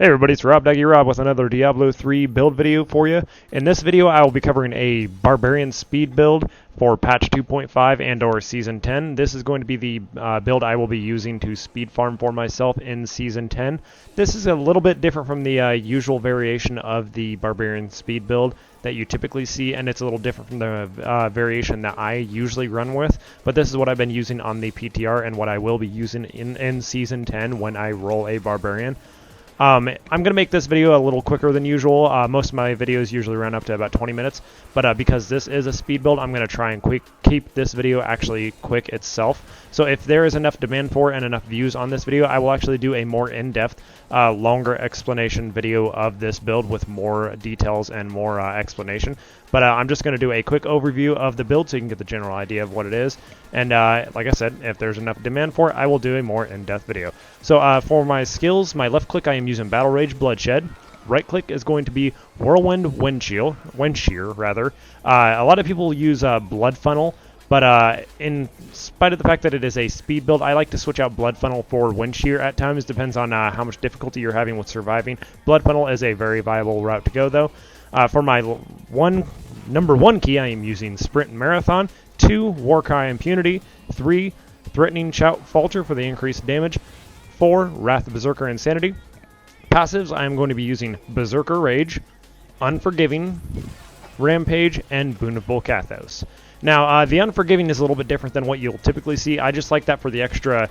Hey everybody, it's Robdoggierob with another Diablo 3 build video for you. In this video, I will be covering a Barbarian speed build for patch 2.5 and or Season 10. This is going to be the build I will be using to speed farm for myself in Season 10. This is a little bit different from the usual variation of the Barbarian speed build that you typically see, and it's a little different from the variation that I usually run with, but this is what I've been using on the PTR and what I will be using in Season 10 when I roll a Barbarian. I'm going to make this video a little quicker than usual. Most of my videos usually run up to about 20 minutes, but because this is a speed build, I'm going to try and keep this video actually quick itself. So if there is enough demand for it and enough views on this video, I will actually do a more in-depth, longer explanation video of this build with more details and more explanation. But I'm just going to do a quick overview of the build so you can get the general idea of what it is. And like I said, if there's enough demand for it, I will do a more in-depth video. So for my skills, my left click I am using Battle Rage Bloodshed. Right click is going to be Whirlwind Wind Shear rather. A lot of people use Blood Funnel, but in spite of the fact that it is a speed build, I like to switch out Blood Funnel for Wind Shear at times. Depends on how much difficulty you're having with surviving. Blood Funnel is a very viable route to go though. For my number one key, I am using Sprint and Marathon. 2, Warcry Impunity. 3, Threatening Shout Falter for the increased damage. 4, Wrath of Berserker Insanity. Passives, I am going to be using Berserker Rage, Unforgiving, Rampage, and Boon of Volcathos. Now, the Unforgiving is a little bit different than what you'll typically see. I just like that for the extra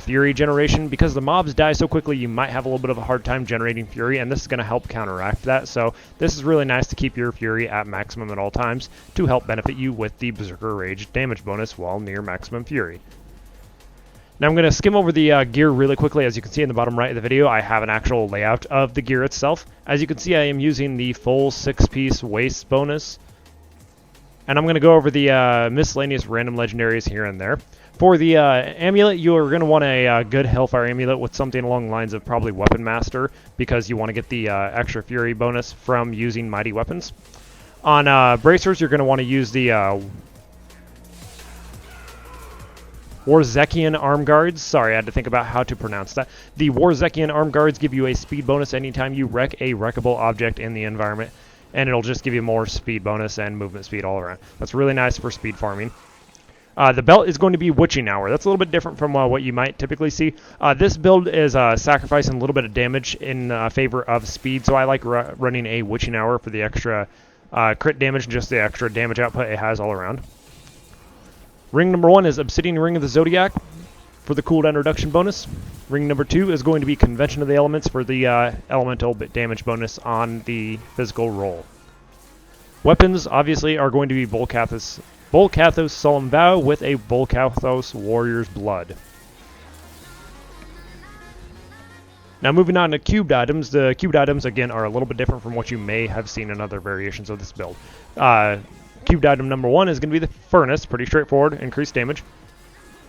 Fury generation. Because the mobs die so quickly, you might have a little bit of a hard time generating Fury, and this is going to help counteract that. So this is really nice to keep your Fury at maximum at all times to help benefit you with the Berserker Rage damage bonus while near maximum Fury. Now I'm going to skim over the gear really quickly. As you can see in the bottom right of the video, I have an actual layout of the gear itself. As you can see, I am using the full 6-piece waist bonus. And I'm going to go over the miscellaneous random legendaries here and there. For the amulet, you are going to want a good Hellfire amulet with something along the lines of probably Weapon Master, because you want to get the extra Fury bonus from using mighty weapons. On bracers, you're going to want to use the Warzekian Arm Guards. Sorry, I had to think about how to pronounce that. The Warzekian Arm Guards give you a speed bonus anytime you wreck a wreckable object in the environment, and it'll just give you more speed bonus and movement speed all around. That's really nice for speed farming. The belt is going to be Witching Hour. That's a little bit different from what you might typically see. This build is sacrificing a little bit of damage in favor of speed, so I like running a Witching Hour for the extra crit damage and just the extra damage output it has all around. Ring number 1 is Obsidian Ring of the Zodiac for the cooldown reduction bonus. Ring number 2 is going to be Convention of the Elements for the elemental damage bonus on the physical roll. Weapons, obviously, are going to be Volcathos Solemn Vow with a Volcathos Warrior's Blood. Now moving on to cubed items. The cubed items, again, are a little bit different from what you may have seen in other variations of this build. Cubed item number 1 is going to be the Furnace, pretty straightforward, increased damage.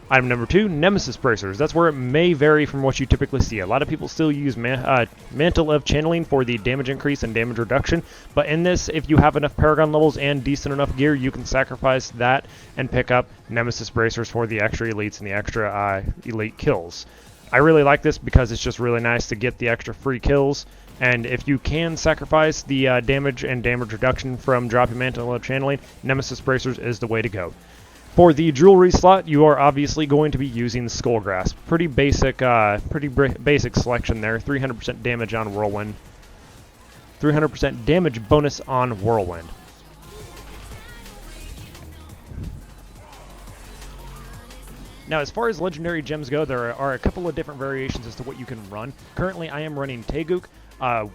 Item number 2, Nemesis Bracers. That's where it may vary from what you typically see. A lot of people still use Mantle of Channeling for the damage increase and damage reduction, but in this, if you have enough Paragon levels and decent enough gear, you can sacrifice that and pick up Nemesis Bracers for the extra elites and the extra elite kills. I really like this because it's just really nice to get the extra free kills. And if you can sacrifice the damage and damage reduction from dropping Mantle of Channeling, Nemesis Bracers is the way to go. For the jewelry slot, you are obviously going to be using Skullgrasp. Pretty basic selection there. 300% damage on Whirlwind. 300% damage bonus on Whirlwind. Now, as far as legendary gems go, there are a couple of different variations as to what you can run. Currently, I am running Taeguk,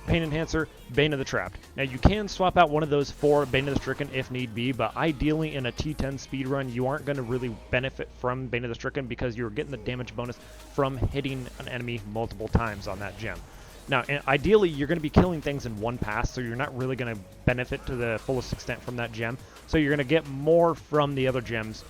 Pain Enhancer, Bane of the Trapped. Now, you can swap out one of those for Bane of the Stricken if need be, but ideally in a T10 speedrun, you aren't going to really benefit from Bane of the Stricken because you're getting the damage bonus from hitting an enemy multiple times on that gem. Now, ideally, you're going to be killing things in one pass, so you're not really going to benefit to the fullest extent from that gem. So you're going to get more from the other gems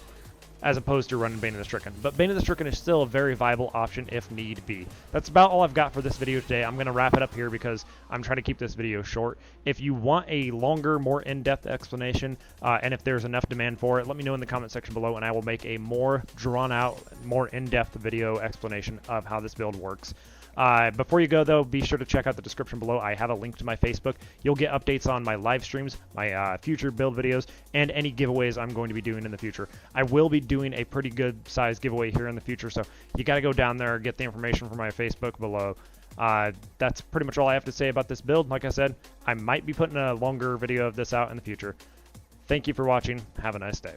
as opposed to running Bane of the Stricken. But Bane of the Stricken is still a very viable option if need be. That's about all I've got for this video today. I'm going to wrap it up here because I'm trying to keep this video short. If you want a longer, more in-depth explanation, and if there's enough demand for it, let me know in the comment section below, and I will make a more drawn-out, more in-depth video explanation of how this build works. Before you go, though, be sure to check out the description below. I have a link to my Facebook. You'll get updates on my live streams, my future build videos, and any giveaways I'm going to be doing in the future. I will be doing a pretty good size giveaway here in the future, so you got to go down there, get the information from my Facebook below. That's pretty much all I have to say about this build. Like I said, I might be putting a longer video of this out in the future. Thank you for watching. Have a nice day.